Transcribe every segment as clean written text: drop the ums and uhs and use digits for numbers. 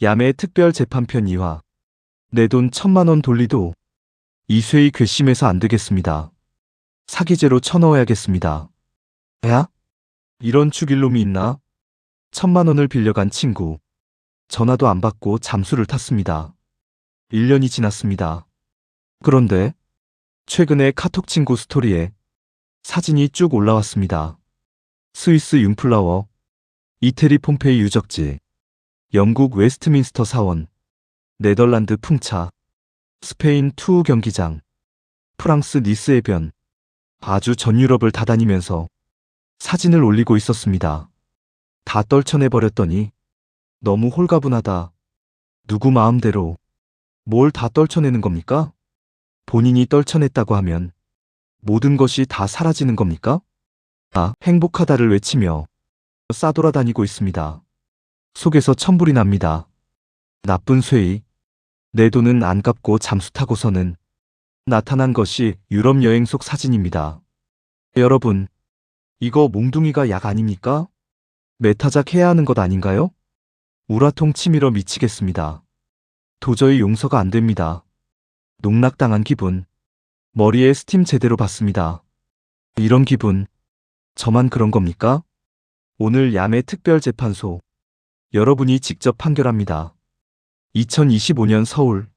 야매 특별 재판편 2화. 내 돈 1,000만 원 돌리도. 이쇠의 괘씸해서 안 되겠습니다. 사기죄로 쳐넣어야겠습니다. 야? 이런 죽일 놈이 있나? 1,000만 원을 빌려간 친구. 전화도 안 받고 잠수를 탔습니다. 1년이 지났습니다. 그런데 최근에 카톡 친구 스토리에 사진이 쭉 올라왔습니다. 스위스 융플라워, 이태리 폼페이 유적지, 영국 웨스트민스터 사원, 네덜란드 풍차, 스페인 투우 경기장, 프랑스 니스 해변, 아주 전 유럽을 다 다니면서 사진을 올리고 있었습니다. 다 떨쳐내버렸더니 너무 홀가분하다. 누구 마음대로 뭘 다 떨쳐내는 겁니까? 본인이 떨쳐냈다고 하면 모든 것이 다 사라지는 겁니까? 아, 행복하다를 외치며 싸돌아다니고 있습니다. 속에서 천불이 납니다. 나쁜 쇠이. 내 돈은 안 갚고 잠수 타고서는 나타난 것이 유럽 여행 속 사진입니다. 여러분, 이거 몽둥이가 약 아닙니까? 메타작 해야 하는 것 아닌가요? 우라통 치밀어 미치겠습니다. 도저히 용서가 안 됩니다. 농락당한 기분. 머리에 스팀 제대로 받습니다. 이런 기분. 저만 그런 겁니까? 오늘 야매 특별재판소. 여러분이 직접 판결합니다. 2025년 서울.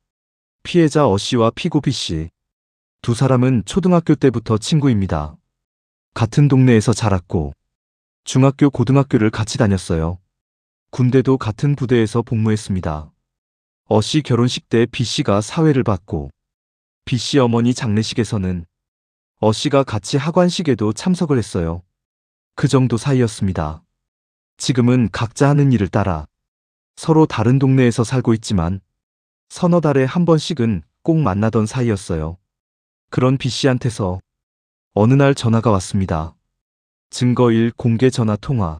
피해자 어씨와 피고 B씨. 두 사람은 초등학교 때부터 친구입니다. 같은 동네에서 자랐고 중학교, 고등학교를 같이 다녔어요. 군대도 같은 부대에서 복무했습니다. 어씨 결혼식 때 B씨가 사회를 받고 B씨 어머니 장례식에서는 어씨가 같이 하관식에도 참석을 했어요. 그 정도 사이였습니다. 지금은 각자 하는 일을 따라 서로 다른 동네에서 살고 있지만 서너 달에 한 번씩은 꼭 만나던 사이였어요. 그런 B씨한테서 어느 날 전화가 왔습니다. 증거 1 공개 전화 통화.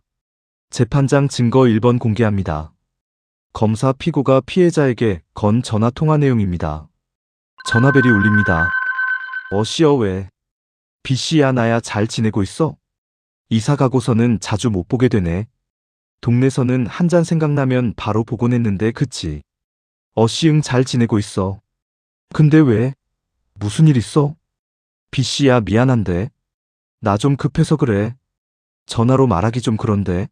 재판장 증거 1번 공개합니다. 검사 피고가 피해자에게 건 전화 통화 내용입니다. 전화벨이 울립니다. 어씨여 왜? B씨야 나야 잘 지내고 있어? 이사 가고서는 자주 못 보게 되네. 동네서는 한 잔 생각나면 바로 보곤 했는데 그치? 어씨 응 잘 지내고 있어. 근데 왜? 무슨 일 있어? B씨야 미안한데. 나 좀 급해서 그래. 전화로 말하기 좀 그런데.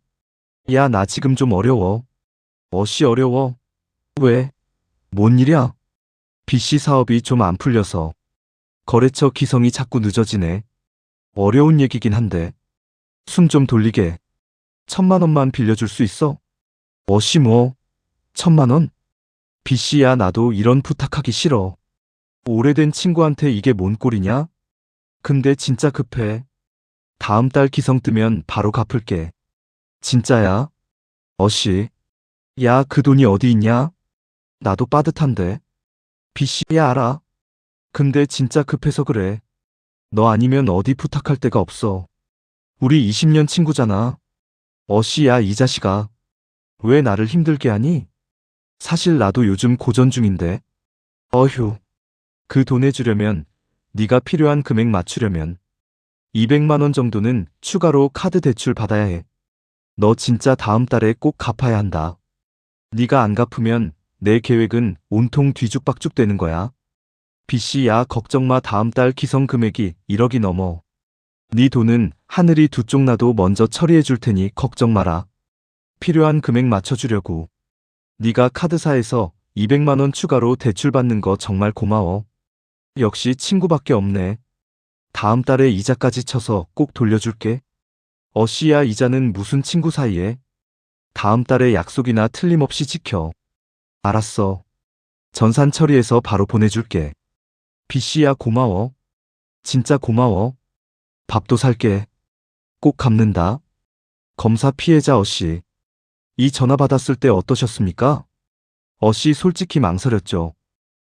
야 나 지금 좀 어려워. 어씨 어려워. 왜? 뭔 일이야? B씨 사업이 좀 안 풀려서 거래처 기성이 자꾸 늦어지네. 어려운 얘기긴 한데. 숨 좀 돌리게. 1,000만 원만 빌려줄 수 있어? 어씨 뭐? 1,000만 원? B씨야 나도 이런 부탁하기 싫어. 오래된 친구한테 이게 뭔 꼴이냐? 근데 진짜 급해. 다음 달 기성 뜨면 바로 갚을게. 진짜야? 어씨. 야 그 돈이 어디 있냐? 나도 빠듯한데. B씨야 알아. 근데 진짜 급해서 그래. 너 아니면 어디 부탁할 데가 없어. 우리 20년 친구잖아. 어씨야 이 자식아. 왜 나를 힘들게 하니? 사실 나도 요즘 고전 중인데. 어휴. 그 돈 해주려면 네가 필요한 금액 맞추려면 200만 원 정도는 추가로 카드 대출 받아야 해. 너 진짜 다음 달에 꼭 갚아야 한다. 네가 안 갚으면 내 계획은 온통 뒤죽박죽 되는 거야. B씨야 걱정 마 다음 달 기성 금액이 1억이 넘어. 네 돈은 하늘이 두 쪽 나도 먼저 처리해 줄 테니 걱정 마라. 필요한 금액 맞춰주려고. 네가 카드사에서 200만 원 추가로 대출 받는 거 정말 고마워. 역시 친구밖에 없네. 다음 달에 이자까지 쳐서 꼭 돌려줄게. 어씨야 이자는 무슨 친구 사이에? 다음 달에 약속이나 틀림없이 지켜. 알았어. 전산 처리해서 바로 보내줄게. B씨야 고마워. 진짜 고마워. 밥도 살게. 꼭 갚는다. 검사 피해자 어씨. 이 전화 받았을 때 어떠셨습니까? 어씨 솔직히 망설였죠.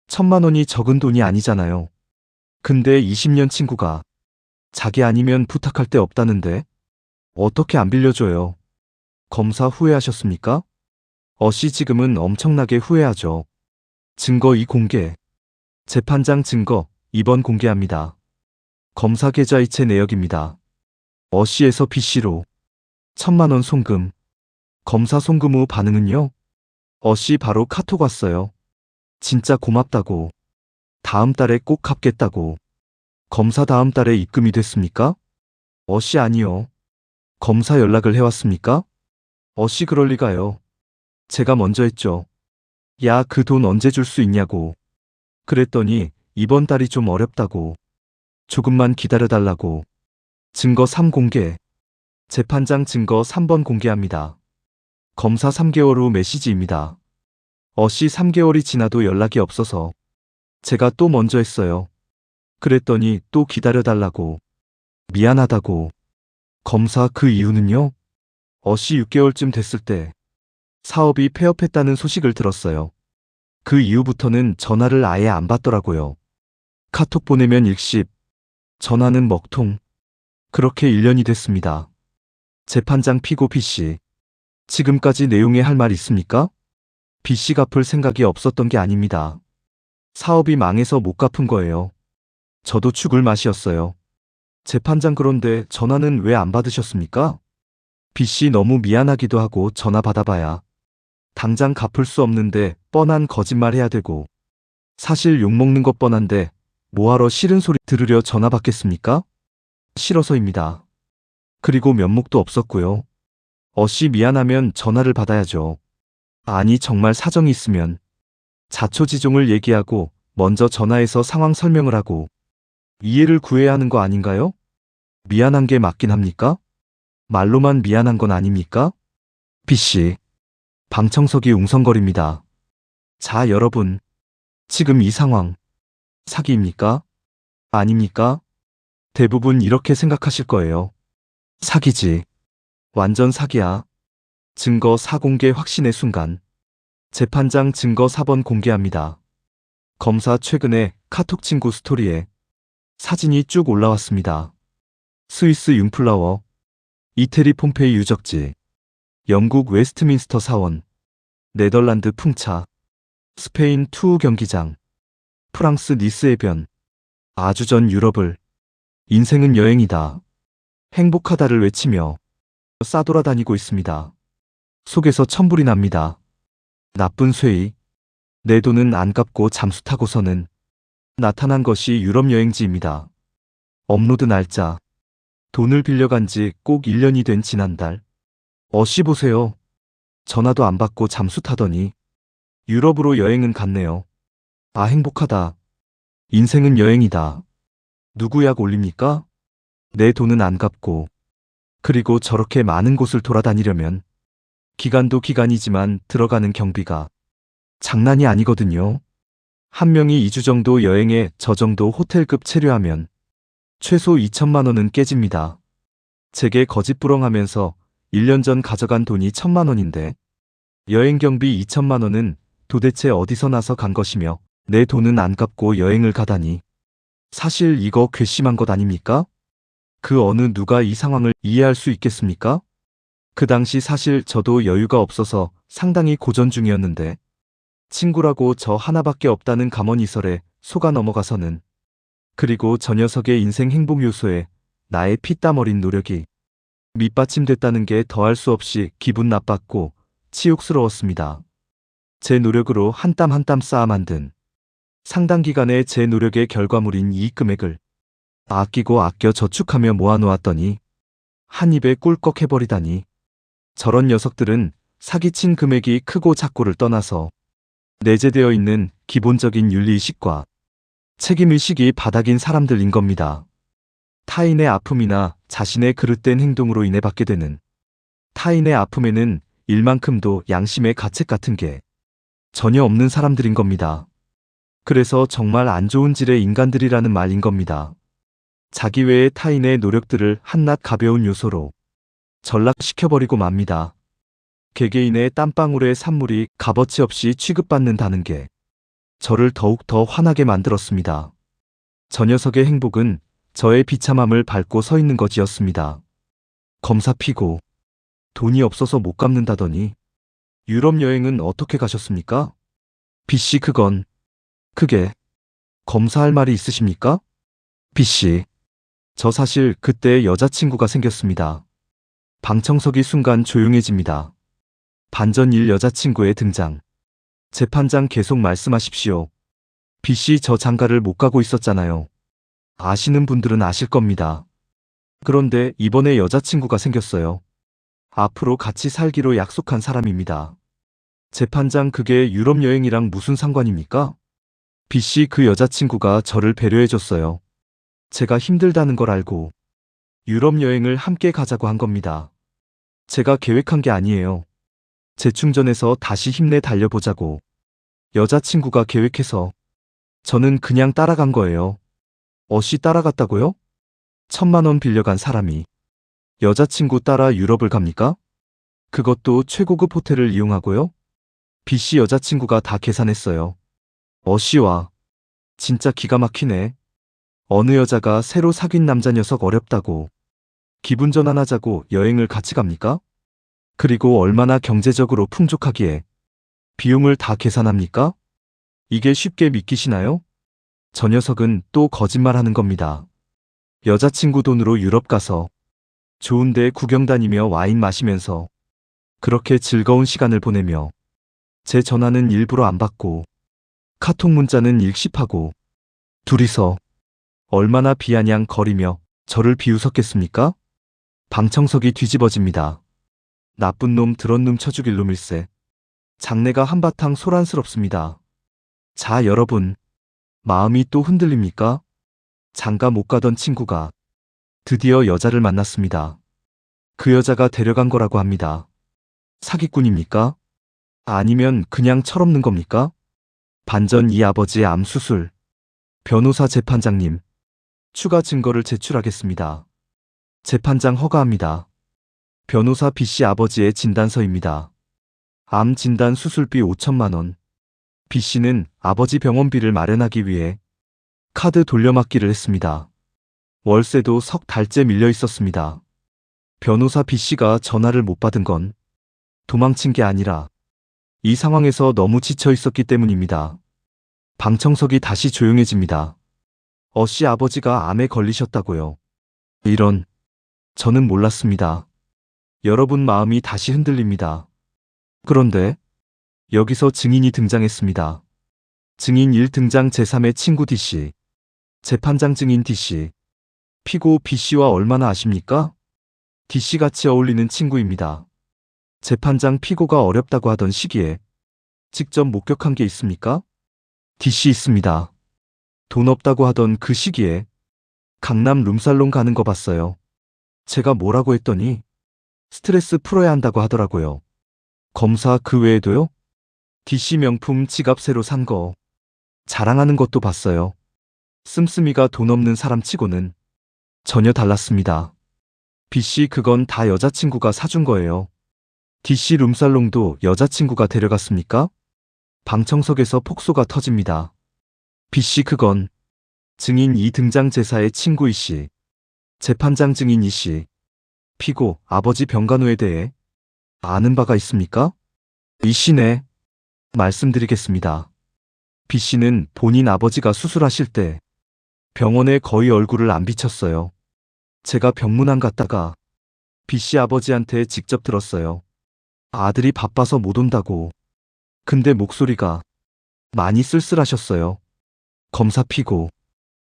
1,000만 원이 적은 돈이 아니잖아요. 근데 20년 친구가 자기 아니면 부탁할 데 없다는데 어떻게 안 빌려줘요? 검사 후회하셨습니까? 어씨 지금은 엄청나게 후회하죠. 증거 2 공개. 재판장 증거 2번 공개합니다. 검사 계좌이체 내역입니다. 어씨에서 B씨로 1,000만 원 송금. 검사 송금 후 반응은요? 어씨 바로 카톡 왔어요. 진짜 고맙다고. 다음 달에 꼭 갚겠다고. 검사 다음 달에 입금이 됐습니까? 어씨 아니요. 검사 연락을 해왔습니까? 어씨 그럴 리가요. 제가 먼저 했죠. 야, 그 돈 언제 줄 수 있냐고. 그랬더니 이번 달이 좀 어렵다고. 조금만 기다려달라고. 증거 3 공개. 재판장 증거 3번 공개합니다. 검사 3개월 후 메시지입니다. 어씨 3개월이 지나도 연락이 없어서 제가 또 먼저 했어요. 그랬더니 또 기다려달라고. 미안하다고. 검사 그 이유는요? 어씨 6개월쯤 됐을 때 사업이 폐업했다는 소식을 들었어요. 그 이후부터는 전화를 아예 안 받더라고요. 카톡 보내면 일십, 전화는 먹통. 그렇게 1년이 됐습니다. 재판장 피고 B씨. 지금까지 내용에 할 말 있습니까? B씨 갚을 생각이 없었던 게 아닙니다. 사업이 망해서 못 갚은 거예요. 저도 죽을 맛이었어요. 재판장 그런데 전화는 왜 안 받으셨습니까? B씨 너무 미안하기도 하고 전화 받아봐야 당장 갚을 수 없는데 뻔한 거짓말 해야 되고 사실 욕먹는 것 뻔한데 뭐하러 싫은 소리 들으려 전화 받겠습니까? 싫어서입니다. 그리고 면목도 없었고요. 어씨 미안하면 전화를 받아야죠. 아니 정말 사정이 있으면 자초지종을 얘기하고 먼저 전화해서 상황 설명을 하고 이해를 구해야 하는 거 아닌가요? 미안한 게 맞긴 합니까? 말로만 미안한 건 아닙니까? B씨. 방청석이 웅성거립니다. 자, 여러분. 지금 이 상황 사기입니까? 아닙니까? 대부분 이렇게 생각하실 거예요. 사기지. 완전 사기야. 증거 4 공개 확신의 순간. 재판장 증거 4번 공개합니다. 검사 최근에 카톡 친구 스토리에 사진이 쭉 올라왔습니다. 스위스 융플라워, 이태리 폼페이 유적지, 영국 웨스트민스터 사원, 네덜란드 풍차, 스페인 투우 경기장, 프랑스 니스 해변, 아주 전 유럽을 인생은 여행이다. 행복하다를 외치며 싸돌아다니고 있습니다. 속에서 천불이 납니다. 나쁜 쇠이. 내 돈은 안 갚고 잠수 타고서는 나타난 것이 유럽 여행지입니다. 업로드 날짜. 돈을 빌려간 지 꼭 1년이 된 지난달. 어씨 보세요. 전화도 안 받고 잠수 타더니 유럽으로 여행은 갔네요. 아 행복하다. 인생은 여행이다. 누구 약 올립니까? 내 돈은 안 갚고. 그리고 저렇게 많은 곳을 돌아다니려면 기간도 기간이지만 들어가는 경비가 장난이 아니거든요. 한 명이 2주 정도 여행에 저 정도 호텔급 체류하면 최소 2천만 원은 깨집니다. 제게 거짓부렁하면서 1년 전 가져간 돈이 1,000만 원인데 여행 경비 2천만 원은 도대체 어디서 나서 간 것이며 내 돈은 안 갚고 여행을 가다니. 사실 이거 괘씸한 것 아닙니까? 그 어느 누가 이 상황을 이해할 수 있겠습니까? 그 당시 사실 저도 여유가 없어서 상당히 고전 중이었는데 친구라고 저 하나밖에 없다는 감언이설에 속아 넘어가서는 그리고 저 녀석의 인생 행복 요소에 나의 피땀 어린 노력이 밑받침됐다는 게 더할 수 없이 기분 나빴고 치욕스러웠습니다. 제 노력으로 한 땀 한 땀 쌓아 만든 상당 기간의 제 노력의 결과물인 이 금액을 아끼고 아껴 저축하며 모아놓았더니 한 입에 꿀꺽 해버리다니. 저런 녀석들은 사기친 금액이 크고 작고를 떠나서 내재되어 있는 기본적인 윤리의식과 책임의식이 바닥인 사람들인 겁니다. 타인의 아픔이나 자신의 그릇된 행동으로 인해 받게 되는 타인의 아픔에는 일만큼도 양심의 가책 같은 게 전혀 없는 사람들인 겁니다. 그래서 정말 안 좋은 질의 인간들이라는 말인 겁니다. 자기 외의 타인의 노력들을 한낱 가벼운 요소로 전락시켜버리고 맙니다. 개개인의 땀방울의 산물이 값어치 없이 취급받는다는 게 저를 더욱 더 화나게 만들었습니다. 저 녀석의 행복은 저의 비참함을 밟고 서 있는 것이었습니다. 검사 피고. 돈이 없어서 못 갚는다더니 유럽 여행은 어떻게 가셨습니까? B씨 그게 검사할 말이 있으십니까? B씨. 저 사실 그때 여자친구가 생겼습니다. 방청석이 순간 조용해집니다. 반전 일 여자친구의 등장. 재판장 계속 말씀하십시오. B씨 저 장가를 못 가고 있었잖아요. 아시는 분들은 아실 겁니다. 그런데 이번에 여자친구가 생겼어요. 앞으로 같이 살기로 약속한 사람입니다. 재판장 그게 유럽 여행이랑 무슨 상관입니까? B씨 그 여자친구가 저를 배려해줬어요. 제가 힘들다는 걸 알고 유럽 여행을 함께 가자고 한 겁니다. 제가 계획한 게 아니에요. 재충전해서 다시 힘내 달려보자고. 여자친구가 계획해서 저는 그냥 따라간 거예요. 어씨 따라갔다고요? 1,000만 원 빌려간 사람이 여자친구 따라 유럽을 갑니까? 그것도 최고급 호텔을 이용하고요? B씨 여자친구가 다 계산했어요. 어씨와 진짜 기가 막히네. 어느 여자가 새로 사귄 남자 녀석 어렵다고 기분 전환하자고 여행을 같이 갑니까? 그리고 얼마나 경제적으로 풍족하기에 비용을 다 계산합니까? 이게 쉽게 믿기시나요? 저 녀석은 또 거짓말하는 겁니다. 여자친구 돈으로 유럽 가서 좋은 데 구경 다니며 와인 마시면서 그렇게 즐거운 시간을 보내며 제 전화는 일부러 안 받고 카톡 문자는 일십하고 둘이서 얼마나 비아냥 거리며 저를 비웃었겠습니까? 방청석이 뒤집어집니다. 나쁜 놈 드런 놈 쳐죽일 놈일세. 장내가 한바탕 소란스럽습니다. 자 여러분, 마음이 또 흔들립니까? 장가 못 가던 친구가 드디어 여자를 만났습니다. 그 여자가 데려간 거라고 합니다. 사기꾼입니까? 아니면 그냥 철없는 겁니까? 반전 이 아버지의 암 수술. 변호사 재판장님, 추가 증거를 제출하겠습니다. 재판장 허가합니다. 변호사 B씨 아버지의 진단서입니다. 암 진단 수술비 5,000만 원. B씨는 아버지 병원비를 마련하기 위해 카드 돌려막기를 했습니다. 월세도 석 달째 밀려 있었습니다. 변호사 B씨가 전화를 못 받은 건 도망친 게 아니라 이 상황에서 너무 지쳐 있었기 때문입니다. 방청석이 다시 조용해집니다. 어씨 아버지가 암에 걸리셨다고요. 이런, 저는 몰랐습니다. 여러분 마음이 다시 흔들립니다. 그런데 여기서 증인이 등장했습니다. 증인 1 등장 제3의 친구 D씨. 재판장 증인 D씨. 피고 B씨와 얼마나 아십니까? D씨 같이 어울리는 친구입니다. 재판장 피고가 어렵다고 하던 시기에 직접 목격한 게 있습니까? D씨 있습니다. 돈 없다고 하던 그 시기에 강남 룸살롱 가는 거 봤어요. 제가 뭐라고 했더니 스트레스 풀어야 한다고 하더라고요. 검사 그 외에도요? D씨 명품 지갑 새로 산 거 자랑하는 것도 봤어요. 씀씀이가 돈 없는 사람 치고는 전혀 달랐습니다. B씨 그건 다 여자친구가 사준 거예요. D씨 룸살롱도 여자친구가 데려갔습니까? 방청석에서 폭소가 터집니다. B씨 그건 증인 2 등장 제사의 친구 E씨. 재판장 증인 E씨. 피고 아버지 병간호에 대해 아는 바가 있습니까? E씨네. 말씀드리겠습니다. B씨는 본인 아버지가 수술하실 때 병원에 거의 얼굴을 안 비쳤어요. 제가 병문안 갔다가 B씨 아버지한테 직접 들었어요. 아들이 바빠서 못 온다고. 근데 목소리가 많이 쓸쓸하셨어요. 검사 피고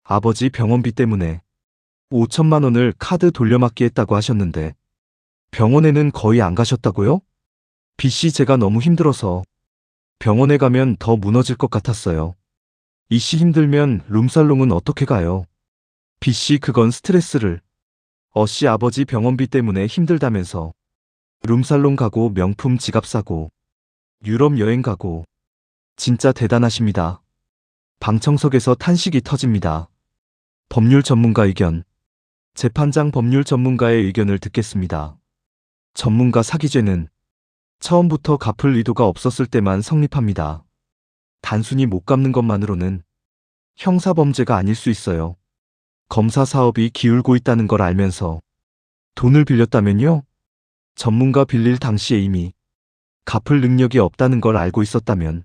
아버지 병원비 때문에 5,000만 원을 카드 돌려막기 했다고 하셨는데 병원에는 거의 안 가셨다고요? B씨 제가 너무 힘들어서 병원에 가면 더 무너질 것 같았어요. E씨 힘들면 룸살롱은 어떻게 가요? B씨 그건 스트레스를. 어씨 아버지 병원비 때문에 힘들다면서 룸살롱 가고 명품 지갑 사고 유럽 여행 가고 진짜 대단하십니다. 방청석에서 탄식이 터집니다. 법률 전문가 의견. 재판장 법률 전문가의 의견을 듣겠습니다. 전문가 사기죄는 처음부터 갚을 의도가 없었을 때만 성립합니다. 단순히 못 갚는 것만으로는 형사범죄가 아닐 수 있어요. 검사 사업이 기울고 있다는 걸 알면서 돈을 빌렸다면요? 전문가 빌릴 당시에 이미 갚을 능력이 없다는 걸 알고 있었다면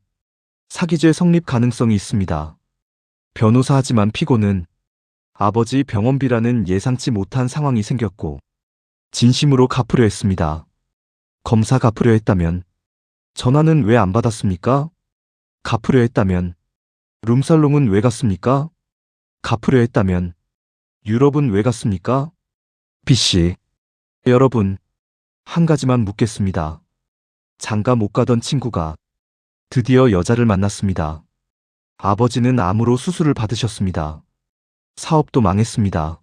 사기죄 성립 가능성이 있습니다. 변호사 하지만 피고는 아버지 병원비라는 예상치 못한 상황이 생겼고 진심으로 갚으려 했습니다. 검사 갚으려 했다면 전화는 왜 안 받았습니까? 갚으려 했다면 룸살롱은 왜 갔습니까? 갚으려 했다면 유럽은 왜 갔습니까? B씨, 여러분, 한 가지만 묻겠습니다. 장가 못 가던 친구가 드디어 여자를 만났습니다. 아버지는 암으로 수술을 받으셨습니다. 사업도 망했습니다.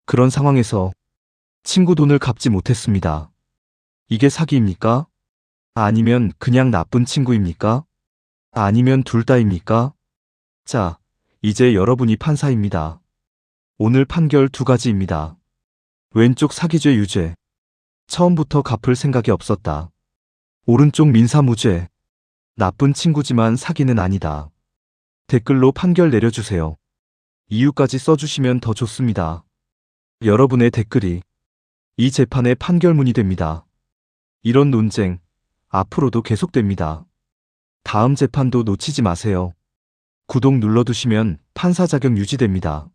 그런 상황에서 친구 돈을 갚지 못했습니다. 이게 사기입니까? 아니면 그냥 나쁜 친구입니까? 아니면 둘 다입니까? 자, 이제 여러분이 판사입니다. 오늘 판결 두 가지입니다. 왼쪽 사기죄 유죄. 처음부터 갚을 생각이 없었다. 오른쪽 민사무죄. 나쁜 친구지만 사기는 아니다. 댓글로 판결 내려주세요. 이유까지 써주시면 더 좋습니다. 여러분의 댓글이 이 재판의 판결문이 됩니다. 이런 논쟁 앞으로도 계속됩니다. 다음 재판도 놓치지 마세요. 구독 눌러두시면 판사 자격 유지됩니다.